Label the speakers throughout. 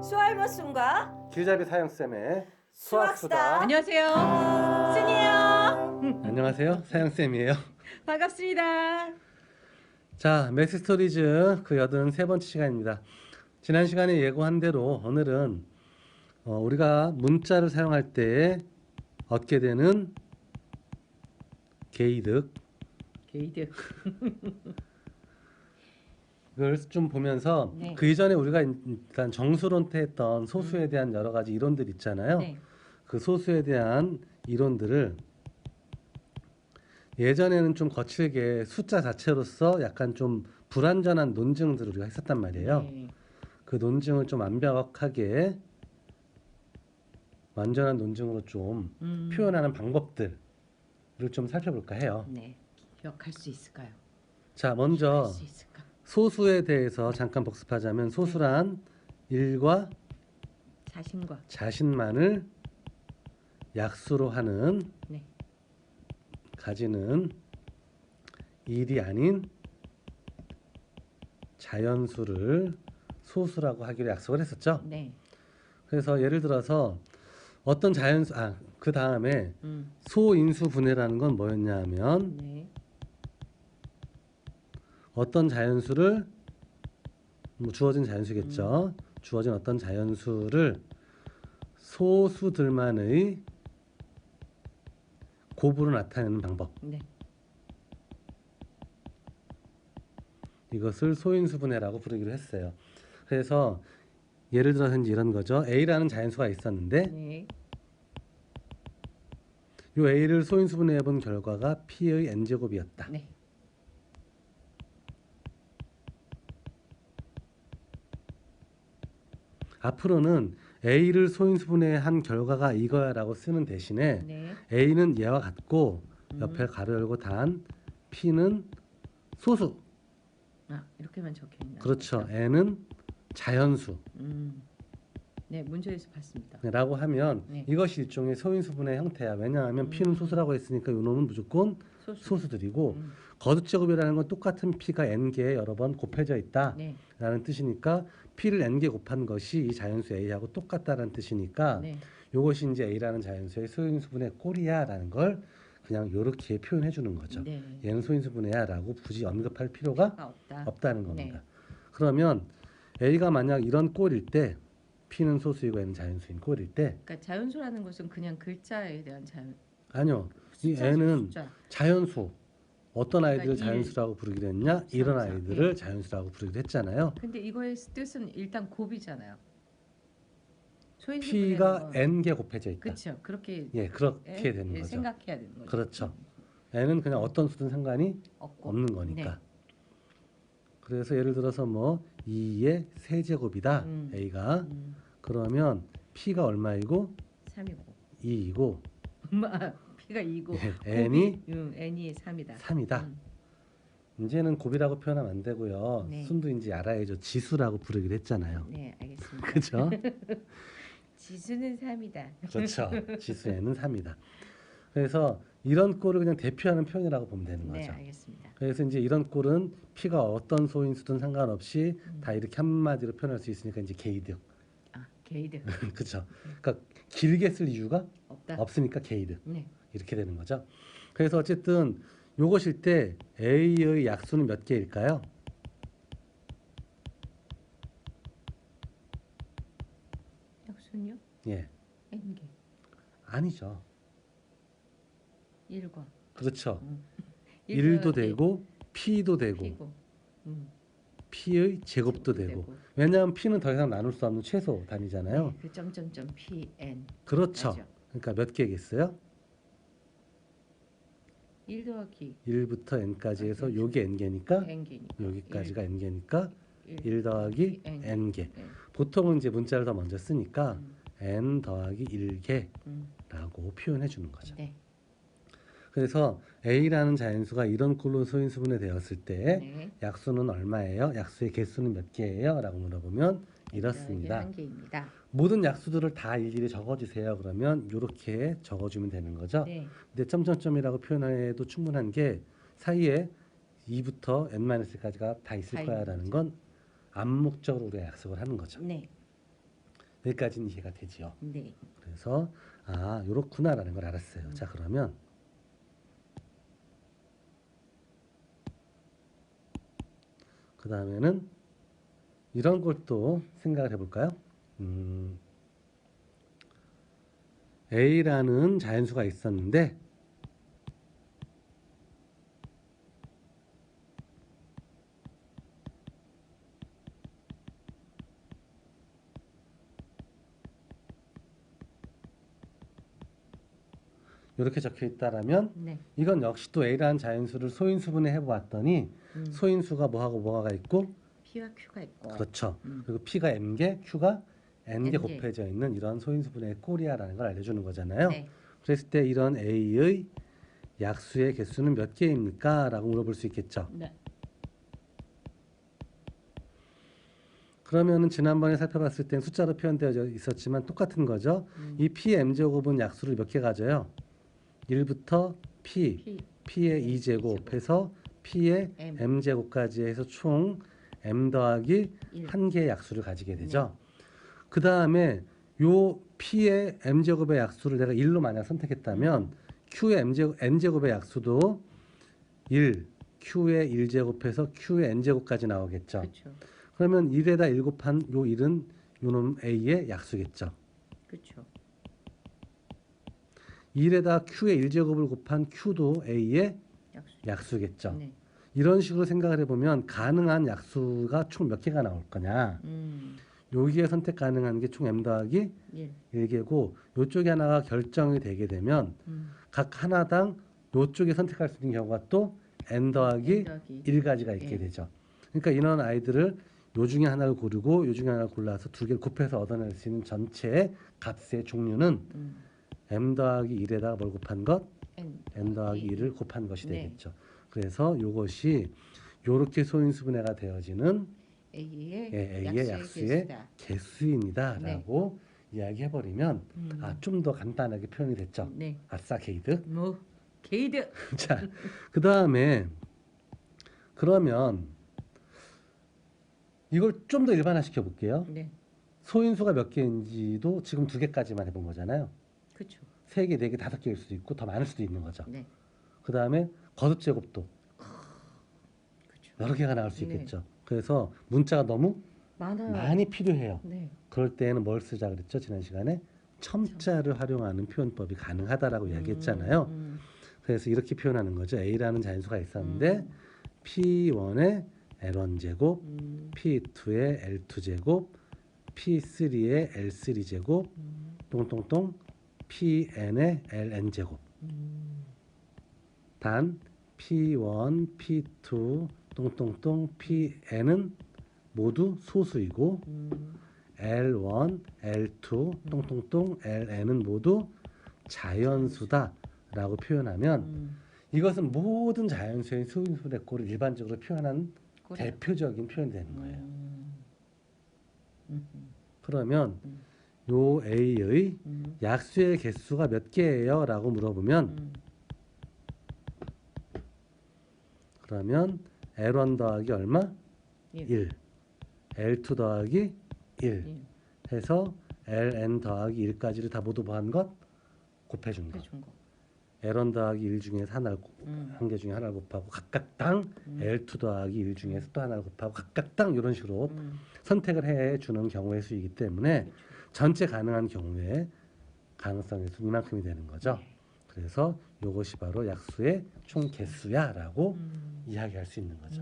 Speaker 1: 수알머슴과
Speaker 2: 길잡이 사형쌤의
Speaker 1: 수학수다.
Speaker 3: 안녕하세요. 순이에요.
Speaker 2: 안녕하세요, 사형쌤이에요.
Speaker 3: 반갑습니다.
Speaker 2: 자, 맥스토리즈 그 83번째 시간입니다. 지난 시간에 예고한 대로 오늘은 우리가 문자를 사용할 때 얻게 되는 개이득
Speaker 3: 게이드.
Speaker 2: 이걸 좀 보면서
Speaker 3: 네.
Speaker 2: 그 이전에 우리가 일단 정수론 때 했던 소수에 대한 여러 가지 이론들 있잖아요.
Speaker 3: 네.
Speaker 2: 그 소수에 대한 이론들을 예전에는 좀 거칠게 숫자 자체로서 약간 좀 불완전한 논증들을 우리가 했었단 말이에요.
Speaker 3: 네.
Speaker 2: 그 논증을 좀 완벽하게 완전한 논증으로 좀 표현하는 방법들을 좀 살펴볼까 해요.
Speaker 3: 네. 기억할 수 있을까요?
Speaker 2: 자, 먼저
Speaker 3: 할 수 있을까?
Speaker 2: 소수에 대해서 잠깐 복습하자면 소수란 일과
Speaker 3: 자신과.
Speaker 2: 자신만을 약수로 하는
Speaker 3: 네.
Speaker 2: 가지는 일이 아닌 자연수를 소수라고 하기로 약속을 했었죠.
Speaker 3: 네.
Speaker 2: 그래서 예를 들어서 어떤 자연수 그 다음에
Speaker 3: 음.
Speaker 2: 소인수 분해라는 건 뭐였냐 하면
Speaker 3: 네.
Speaker 2: 어떤 자연수를 주어진 자연수겠죠. 주어진 어떤 자연수를 소수들만의 곱으로 나타내는 방법.
Speaker 3: 네.
Speaker 2: 이것을 소인수 분해라고 부르기로 했어요. 그래서 예를 들어서 이제 이런 거죠. A라는 자연수가 있었는데
Speaker 3: 네.
Speaker 2: 이 A를 소인수 분해해 본 결과가 P의 n제곱이었다.
Speaker 3: 네.
Speaker 2: 앞으로는 A를 소인수 분해한 결과가 이거야라고 쓰는 대신에
Speaker 3: 네.
Speaker 2: A는 얘와 같고 옆에 가로 열고 단 P는 소수.
Speaker 3: 아, 이렇게만 적혀 있나요?
Speaker 2: 그렇죠. N은 자연수.
Speaker 3: 네, 문제에서 봤습니다.
Speaker 2: 라고 하면
Speaker 3: 네.
Speaker 2: 이것이 일종의 소인수분의 형태야. 왜냐하면 P는 소수라고 했으니까 요 놈은 무조건
Speaker 3: 소수.
Speaker 2: 소수들이고 거듭제곱이라는 건 똑같은 P가 n개에 여러 번 곱해져 있다
Speaker 3: 네.
Speaker 2: 라는 뜻이니까 P를 n개 곱한 것이 이 자연수 A하고 똑같다라는 뜻이니까
Speaker 3: 네.
Speaker 2: 요것이 이제 A라는 자연수의 소인수분의 꼴이야 라는 걸 그냥 요렇게 표현해 주는 거죠.
Speaker 3: 네.
Speaker 2: 얘는 소인수분해야 라고 굳이 언급할 필요가
Speaker 3: 없다.
Speaker 2: 없다는 겁니다.
Speaker 3: 네.
Speaker 2: 그러면 A가 만약 이런 꼴일 때 P는 소수이고 N은 자연수인 꼴일 때
Speaker 3: 그러니까 자연수라는 것은 그냥 글자에 대한 자연.
Speaker 2: 아니요. 이
Speaker 3: 숫자죠,
Speaker 2: N은
Speaker 3: 숫자.
Speaker 2: 자연수. 어떤 아이들을
Speaker 3: 그러니까
Speaker 2: 자연수라고 부르기로 했냐? 이런 아이들을 자연수라고 부르기로 했잖아요.
Speaker 3: 근데 이거의 뜻은 일단 곱이잖아요. 소인수
Speaker 2: P가
Speaker 3: 분해는
Speaker 2: n개 곱해져 있다.
Speaker 3: 그렇죠. 그렇게
Speaker 2: 예, 그렇게 되는 거죠.
Speaker 3: 생각해야 되는 거죠.
Speaker 2: 그렇죠. n은 그냥 어떤 수든 상관이
Speaker 3: 없고.
Speaker 2: 없는 거니까.
Speaker 3: 네.
Speaker 2: 그래서 예를 들어서 뭐 2의 세제곱이다. A가. 그러면 P가 얼마이고
Speaker 3: 3이고.
Speaker 2: 2이고
Speaker 3: 엄마 P가 2고
Speaker 2: n이
Speaker 3: n이 3이다.
Speaker 2: 3이다. 이제는 곱이라고 표현하면 안 되고요.
Speaker 3: 네.
Speaker 2: 순도인지 알아야죠. 지수라고 부르기로 했잖아요.
Speaker 3: 네, 알겠습니다.
Speaker 2: 그죠?
Speaker 3: 지수는 3이다.
Speaker 2: 그렇죠. 지수에는 3이다. 그래서 이런 꼴을 그냥 대표하는 표현이라고 보면 되는
Speaker 3: 네,
Speaker 2: 거죠.
Speaker 3: 알겠습니다.
Speaker 2: 그래서 이제 이런 꼴은 P가 어떤 소인수든 상관없이 다 이렇게 한마디로 표현할 수 있으니까 이제 개이득.
Speaker 3: 아, 게이드
Speaker 2: 그렇죠. 그러니까 길게 쓸 이유가
Speaker 3: 없다.
Speaker 2: 없으니까 개이득.
Speaker 3: 네.
Speaker 2: 이렇게 되는 거죠. 그래서 어쨌든 요것일 때 A의 약수는 몇 개일까요?
Speaker 3: 약수는요?
Speaker 2: 예.
Speaker 3: n개.
Speaker 2: 아니죠.
Speaker 3: 1과.
Speaker 2: 그렇죠.
Speaker 3: 1도
Speaker 2: 1도 되고 P도 되고
Speaker 3: P고.
Speaker 2: P의 제곱도 되고. 왜냐하면 P는 더 이상 나눌 수 없는 최소 단위잖아요.
Speaker 3: 그 점점점 Pn.
Speaker 2: 그렇죠.
Speaker 3: 맞죠?
Speaker 2: 그러니까 몇 개겠어요?
Speaker 3: 1 더하기
Speaker 2: 1부터 n까지 해서 요게 n개니까
Speaker 3: n개니까.
Speaker 2: 여기까지가 n개니까 1
Speaker 3: 1
Speaker 2: 더하기 n개.
Speaker 3: 네.
Speaker 2: 보통은 이제 문자를 더 먼저 쓰니까 n 더하기 1개라고 표현해 주는 거죠.
Speaker 3: 네.
Speaker 2: 그래서 A라는 자연수가 이런 꼴로 소인수분해 되었을 때
Speaker 3: 네.
Speaker 2: 약수는 얼마예요? 약수의 개수는 몇 개예요? 라고 물어보면 이렇습니다.
Speaker 3: 한 개입니다.
Speaker 2: 모든 약수들을 다 일일이 적어주세요. 그러면 이렇게 적어주면 되는 거죠.
Speaker 3: 네.
Speaker 2: 근데 점점점이라고 표현해도 충분한 게 사이에 2부터 n-1까지가 다 있을
Speaker 3: 다
Speaker 2: 거야라는
Speaker 3: 있는
Speaker 2: 건 암묵적으로 우리가 약속을 하는 거죠.
Speaker 3: 네.
Speaker 2: 여기까지는 이해가 되지요.
Speaker 3: 네.
Speaker 2: 그래서 아 요렇구나라는 걸 알았어요. 자 그러면 그 다음에는 이런 걸 또 생각을 해볼까요? A라는 자연수가 있었는데 이렇게 적혀 있다라면
Speaker 3: 네.
Speaker 2: 이건 역시 또 A라는 자연수를 소인수분해 해보았더니 소인수가 뭐하고 뭐가 있고
Speaker 3: P와 Q가 있고.
Speaker 2: 그렇죠. 그리고 P가 M개, Q가 N개
Speaker 3: N개.
Speaker 2: 곱해져 있는 이런 소인수분해의 꼴이야라는 걸 알려주는 거잖아요.
Speaker 3: 네.
Speaker 2: 그랬을 때 이런 A의 약수의 개수는 몇 개입니까? 라고 물어볼 수 있겠죠.
Speaker 3: 네.
Speaker 2: 그러면은 지난번에 살펴봤을 땐 숫자로 표현되어 있었지만 똑같은 거죠. 이 Pm제곱은 약수를 몇 개 가져요? 1부터
Speaker 3: P.
Speaker 2: P의 2제곱 해서 P의
Speaker 3: M.
Speaker 2: M제곱까지 해서 총 M 더하기
Speaker 3: 일.
Speaker 2: 한 개의 약수를 가지게 되죠. 그 다음에 요 P의 M제곱의 약수를 내가 1로 만약 선택했다면 Q의 N제곱의 약수도 1, Q의 1제곱해서 Q의 N제곱까지 나오겠죠.
Speaker 3: 그렇죠.
Speaker 2: 그러면 1에다 1 곱한 요 1은 요놈 A의 약수겠죠.
Speaker 3: 그렇죠.
Speaker 2: 1에다 Q의 1제곱을 곱한 Q도 A의
Speaker 3: 약수.
Speaker 2: 약수겠죠.
Speaker 3: 네.
Speaker 2: 이런 식으로 생각을 해보면 가능한 약수가 총 몇 개가 나올 거냐. 여기에 선택 가능한 게 총 M 더하기
Speaker 3: 1.
Speaker 2: 1개고 요쪽에 하나가 결정이 되게 되면 각 하나당 요쪽에 선택할 수 있는 경우가 또 N 더하기
Speaker 3: N 더하기
Speaker 2: 1가지가 있게
Speaker 3: 예.
Speaker 2: 되죠. 그러니까 이런 아이들을 요 중에 하나를 고르고 요 중에 하나를 골라서 두 개를 곱해서 얻어낼 수 있는 전체의 값의 종류는 M 더하기 1에다가 뭘 곱한 것? N 더하기 1을 곱한 것이
Speaker 3: 네.
Speaker 2: 되겠죠. 그래서 이것이 요렇게 소인수분해가 되어지는 A의 약수의 개수입니다라고 이야기해버리면 좀 더 간단하게 표현이 됐죠.
Speaker 3: 네.
Speaker 2: 아싸 게이드.
Speaker 3: 뭐 게이드.
Speaker 2: 자, 그 다음에 그러면 이걸 좀 더 일반화시켜 볼게요.
Speaker 3: 네.
Speaker 2: 소인수가 몇 개인지도 지금 2개까지만 해본 거잖아요.
Speaker 3: 그렇죠.
Speaker 2: 3개, 4개, 5개일 수도 있고 더 많을 수도 있는 거죠.
Speaker 3: 네.
Speaker 2: 그 다음에 거듭제곱도
Speaker 3: 그렇죠.
Speaker 2: 여러 개가 나올 수
Speaker 3: 네.
Speaker 2: 있겠죠. 그래서 문자가 너무
Speaker 3: 많아요.
Speaker 2: 많이 필요해요.
Speaker 3: 네.
Speaker 2: 그럴 때에는 뭘 쓰자 그랬죠? 지난 시간에 첨자를 활용하는 표현법이 가능하다라고 이야기했잖아요. 그래서 이렇게 표현하는 거죠. A라는 자연수가 있었는데 P1의 L1제곱, P2의 L2제곱, P3의 L3제곱, 똥똥똥 Pn의 Ln제곱. 단 P1, P2, 똥똥똥 Pn은 모두 소수이고 L1, L2, 똥똥똥 Ln은 모두 자연수다라고 표현하면 이것은 모든 자연수의 소인수분해 꼴을 일반적으로 표현한
Speaker 3: 꼴이요.
Speaker 2: 대표적인 표현이 되는 거예요. 그러면 요 A의 약수의 개수가 몇 개예요? 라고 물어보면 그러면 L1 더하기 얼마? 1. L2 더하기 1 해서 Ln 더하기 1까지를 다 모두 뭐한 것? 곱해준 것.
Speaker 3: 해준 거.
Speaker 2: L1 더하기 1 중에서 하나를 한 개 중에 하나를 곱하고 각각 당 L2 더하기 1 중에서 또 하나를 곱하고 각각 당 이런 식으로 선택을 해주는 경우의 수이기 때문에
Speaker 3: 그렇죠.
Speaker 2: 전체 가능한 경우에 가능성의 수 이만큼이 되는 거죠. 그래서 이것이 바로 약수의 총 개수야라고 이야기할 수 있는 거죠.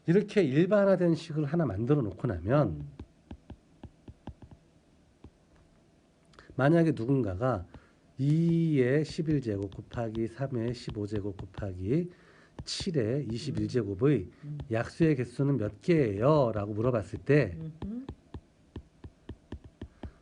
Speaker 2: 이렇게 일반화된 식을 하나 만들어 놓고 나면 만약에 누군가가 2의 11제곱 곱하기 3의 15제곱 곱하기 7의 21제곱의 약수의 개수는 몇 개예요? 라고 물어봤을 때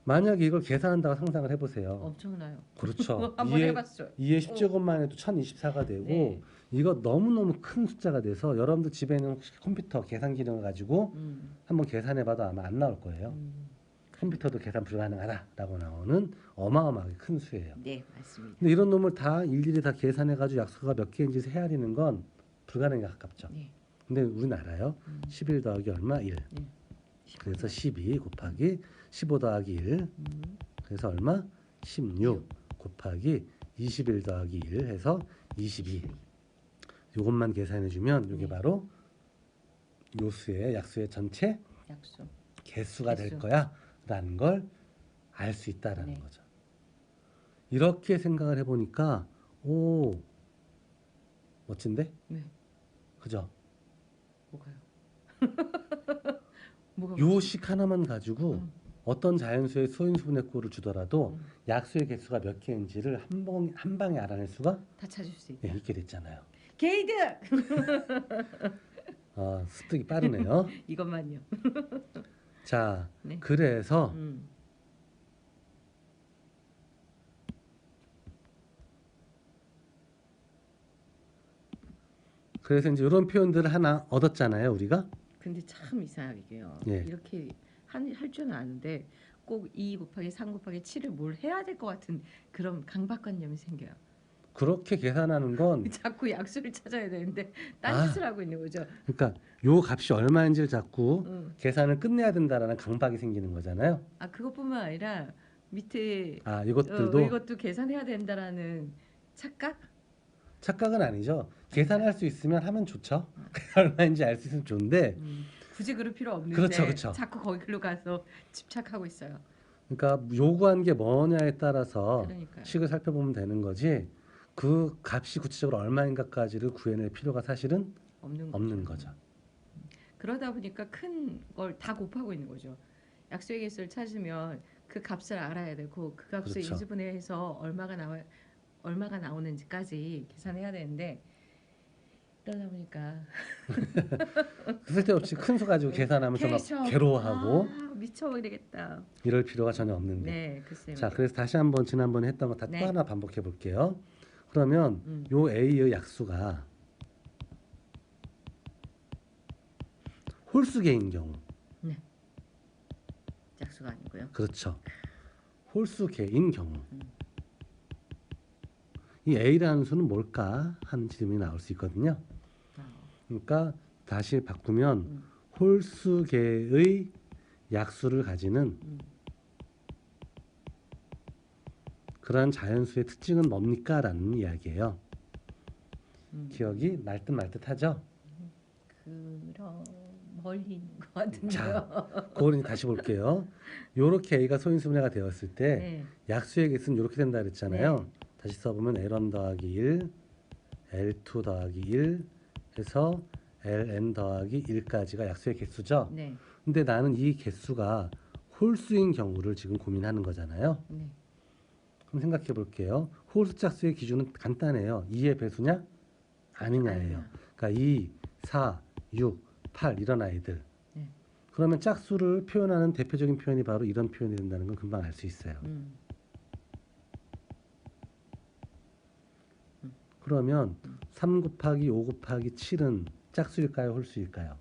Speaker 2: 만약에 이걸 계산한다고 상상을 해보세요.
Speaker 3: 엄청나요.
Speaker 2: 그렇죠.
Speaker 3: 한번 해봤어요.
Speaker 2: 2의 10제곱만 해도 1024가 되고
Speaker 3: 네.
Speaker 2: 이거 너무너무 큰 숫자가 돼서 여러분들 집에 있는 컴퓨터 계산 기능을 가지고 한번 계산해봐도 아마 안 나올 거예요. 컴퓨터도 계산 불가능하다라고 나오는 어마어마하게 큰 수예요.
Speaker 3: 네, 맞습니다.
Speaker 2: 근데 이런 놈을 다 일일이 다 계산해가지고 약수가 몇 개인지 헤아리는 건 불가능에 가깝죠.
Speaker 3: 네.
Speaker 2: 근데 우리는 알아요. 11 더하기 얼마? 1. 그래서 12 곱하기 15 더하기 1 그래서 얼마? 16 곱하기 21 더하기 1 해서 22. 이것만 계산해 주면 이게
Speaker 3: 네.
Speaker 2: 바로 요수의 약수의 전체
Speaker 3: 약수.
Speaker 2: 개수가 될
Speaker 3: 개수.
Speaker 2: 거야 라는 걸 알 수 있다라는
Speaker 3: 네.
Speaker 2: 거죠. 이렇게 생각을 해보니까 오 멋진데?
Speaker 3: 네.
Speaker 2: 그죠?
Speaker 3: 뭐가요? 뭐가
Speaker 2: 요 식 하나만 가지고
Speaker 3: 음.
Speaker 2: 어떤 자연수의 소인수분해 꼴을 주더라도
Speaker 3: 음.
Speaker 2: 약수의 개수가 몇 개인지를 한 방에 알아낼 수가
Speaker 3: 다 찾을 수 있다.
Speaker 2: 있게 됐잖아요.
Speaker 3: 게이드.
Speaker 2: 습득이 빠르네요.
Speaker 3: 이것만요.
Speaker 2: 자,
Speaker 3: 네.
Speaker 2: 그래서 이제 이런 표현들을 하나 얻었잖아요, 우리가.
Speaker 3: 근데 참 이상하게요.
Speaker 2: 예.
Speaker 3: 이렇게 할 줄은 아는데 꼭 2 곱하기 3 곱하기 7을 뭘 해야 될 것 같은 그런 강박관념이 생겨요.
Speaker 2: 그렇게 계산하는 건
Speaker 3: 자꾸 약수를 찾아야 되는데
Speaker 2: 아.
Speaker 3: 딴짓을 하고 있는 거죠.
Speaker 2: 그러니까 요 값이 얼마인지를 자꾸
Speaker 3: 응.
Speaker 2: 계산을 끝내야 된다라는 강박이 생기는 거잖아요.
Speaker 3: 그것뿐만 아니라 밑에
Speaker 2: 이것들도
Speaker 3: 이것도 계산해야 된다라는 착각?
Speaker 2: 착각은 아니죠. 계산할 수 있으면 하면 좋죠. 얼마인지 알 수 있으면 좋은데
Speaker 3: 굳이 그럴 필요 없는데
Speaker 2: 그렇죠.
Speaker 3: 자꾸 거기로 가서 집착하고 있어요.
Speaker 2: 그러니까 요구한 게 뭐냐에 따라서
Speaker 3: 그러니까요.
Speaker 2: 식을 살펴보면 되는 거지 그 값이 구체적으로 얼마인가까지를 구해낼 필요가 사실은 없는 거죠.
Speaker 3: 그러다 보니까 큰 걸 다 곱하고 있는 거죠. 약수의 개수를 찾으면 그 값을 알아야 되고 그 값을
Speaker 2: 그렇죠.
Speaker 3: 인수분해해서 얼마가 나오는지까지 계산해야 되는데 그러다 보니까
Speaker 2: 쓸데없이 큰 수 가지고 계산하면서 막
Speaker 3: 계속,
Speaker 2: 괴로워하고
Speaker 3: 미쳐버리겠다.
Speaker 2: 이럴 필요가 전혀 없는데.
Speaker 3: 네, 글쎄요.
Speaker 2: 자, 그래서 다시 한번 지난번에 했던 거 다 또
Speaker 3: 네.
Speaker 2: 하나 반복해 볼게요. 그러면 요 A의 약수가 홀수계인 경우.
Speaker 3: 약수가 아니고요.
Speaker 2: 그렇죠. 홀수계인 경우. 이 A라는 수는 뭘까 하는 질문이 나올 수 있거든요. 그러니까 다시 바꾸면 홀수계의 약수를 가지는 그러한 자연수의 특징은 뭡니까? 라는 이야기예요. 기억이 날 듯 말 듯하죠?
Speaker 3: 그럼 멀리 있는 것 같은데요.
Speaker 2: 자, 그걸 이제 다시 볼게요. 요렇게 A가 소인수분해가 되었을 때
Speaker 3: 네.
Speaker 2: 약수의 개수는 이렇게 된다 그랬잖아요.
Speaker 3: 네.
Speaker 2: 다시 써보면 L1 더하기 1, L2 더하기 1 해서 Ln 더하기 1까지가 약수의 개수죠.
Speaker 3: 네.
Speaker 2: 근데 나는 이 개수가 홀수인 경우를 지금 고민하는 거잖아요.
Speaker 3: 네.
Speaker 2: 그럼 생각해 볼게요. 홀수 짝수의 기준은 간단해요. 2의 배수냐? 아니냐예요.
Speaker 3: 아니야.
Speaker 2: 그러니까 2, 4, 6, 8 이런 아이들.
Speaker 3: 네.
Speaker 2: 그러면 짝수를 표현하는 대표적인 표현이 바로 이런 표현이 된다는 건 금방 알 수 있어요. 그러면 3 곱하기 5 곱하기 7은 짝수일까요? 홀수일까요?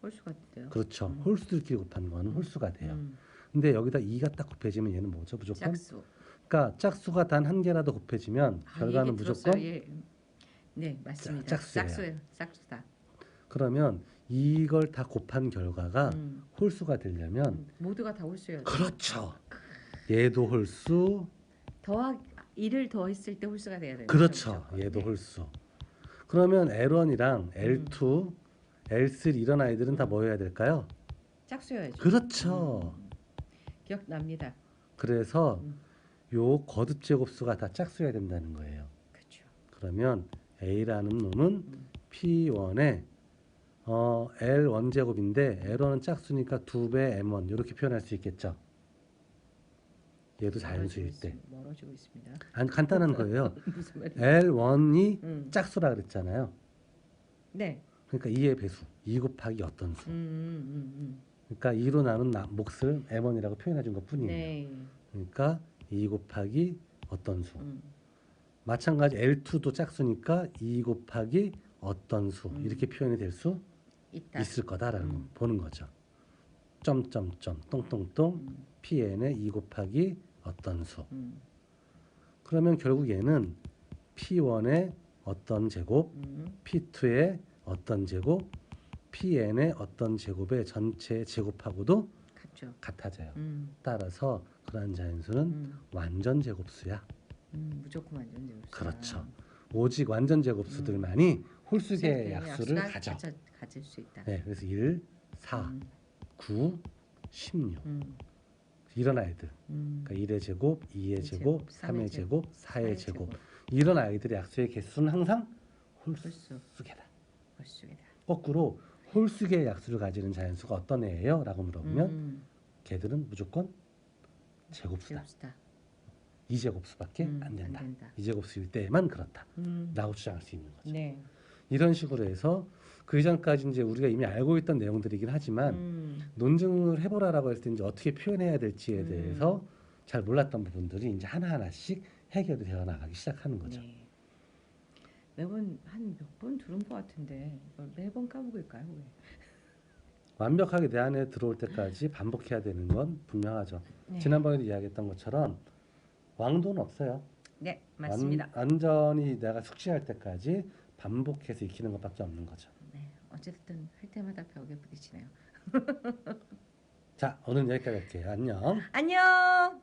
Speaker 3: 홀수가 돼요.
Speaker 2: 그렇죠. 홀수들끼리 곱하는 거는 홀수가 돼요.
Speaker 3: 음.
Speaker 2: 근데 여기다 2가 딱 곱해지면 얘는 뭐죠? 무조건?
Speaker 3: 짝수.
Speaker 2: 그러니까 짝수가 단 한 개라도 곱해지면 결과는
Speaker 3: 얘기
Speaker 2: 무조건
Speaker 3: 들었어요. 예. 네, 맞습니다.
Speaker 2: 짝수예요.
Speaker 3: 짝수다.
Speaker 2: 그러면 이걸 다 곱한 결과가 홀수가 되려면
Speaker 3: 모두가 다 홀수예요.
Speaker 2: 그렇죠. 얘도 홀수,
Speaker 3: 더하 1을 더했을 때 홀수가 돼야 돼요.
Speaker 2: 그렇죠.
Speaker 3: 무조건.
Speaker 2: 얘도
Speaker 3: 네.
Speaker 2: 홀수. 그러면 L1이랑 L2, L3 이런 아이들은 다 뭐 해야 될까요?
Speaker 3: 짝수여야죠.
Speaker 2: 그렇죠.
Speaker 3: 기억납니다.
Speaker 2: 그래서 요 거듭 제곱수가 다 짝수여야 된다는 거예요.
Speaker 3: 그렇죠.
Speaker 2: 그러면 A라는 놈은 P1에 L1 제곱인데 L1은 짝수니까 2배 M1 이렇게 표현할 수 있겠죠. 얘도 자연수일 때.
Speaker 3: 멀어지고 있습니다.
Speaker 2: 간단한 거예요.
Speaker 3: 무슨 말이에요?
Speaker 2: L1이 짝수라 그랬잖아요.
Speaker 3: 네.
Speaker 2: 그러니까 2의 배수, 2 곱하기 어떤 수.
Speaker 3: 음.
Speaker 2: 그러니까 2로 나눈 몫을 M1이라고 표현해 준 것뿐이에요.
Speaker 3: 네.
Speaker 2: 그러니까 2 곱하기 어떤 수. 마찬가지 L2도 짝수니까 2 곱하기 어떤 수. 이렇게 표현이 될 수
Speaker 3: 있다.
Speaker 2: 있을 거다라는 거 보는 거죠. 점점점 똥똥똥 Pn의 2 곱하기 어떤 수. 그러면 결국 얘는 P1의 어떤 제곱, P2의 어떤 제곱, Pn의 어떤 제곱의 전체 제곱하고도
Speaker 3: 같죠.
Speaker 2: 같아져요. 따라서 그러한 자연수는 완전 제곱수야.
Speaker 3: 무조건 완전 제곱수.
Speaker 2: 그렇죠. 오직 완전 제곱수들만이 홀수의 약수를 가져.
Speaker 3: 가질 수 있다.
Speaker 2: 네, 그래서 1, 4, 9, 16 이런 아이들. 그러니까 1의 제곱, 2의 제곱, 3의 제곱, 4의 제곱. 이런 아이들의 약수의 개수는 항상 홀수계다.
Speaker 3: 홀수계다.
Speaker 2: 거꾸로 홀수계의 약수를 가지는 자연수가 어떤 애예요? 라고 물어보면 걔들은 무조건 제곱수다. 2제곱수밖에 안 된다. 2제곱수일 때에만 그렇다. 라고 주장할 수 있는 거죠.
Speaker 3: 네.
Speaker 2: 이런 식으로 해서 그 이전까지 이제 우리가 이미 알고 있던 내용들이긴 하지만 논증을 해보라라고 했을 때 이제 어떻게 표현해야 될지에 대해서 잘 몰랐던 부분들이 이제 하나하나씩 해결이 되어 나가기 시작하는 거죠.
Speaker 3: 네. 매번 한 몇 번 들은 것 같은데 이걸 매번 까먹을까요? 왜?
Speaker 2: 완벽하게 내 안에 들어올 때까지 반복해야 되는 건 분명하죠.
Speaker 3: 네.
Speaker 2: 지난번에도 이야기했던 것처럼 왕도는 없어요.
Speaker 3: 네, 맞습니다.
Speaker 2: 완전히 내가 숙지할 때까지 반복해서 익히는 것밖에 없는 거죠.
Speaker 3: 네, 어쨌든 할 때마다 벽에 부딪히네요.
Speaker 2: 자, 오늘 여기까지 할게요. 안녕.
Speaker 3: 안녕.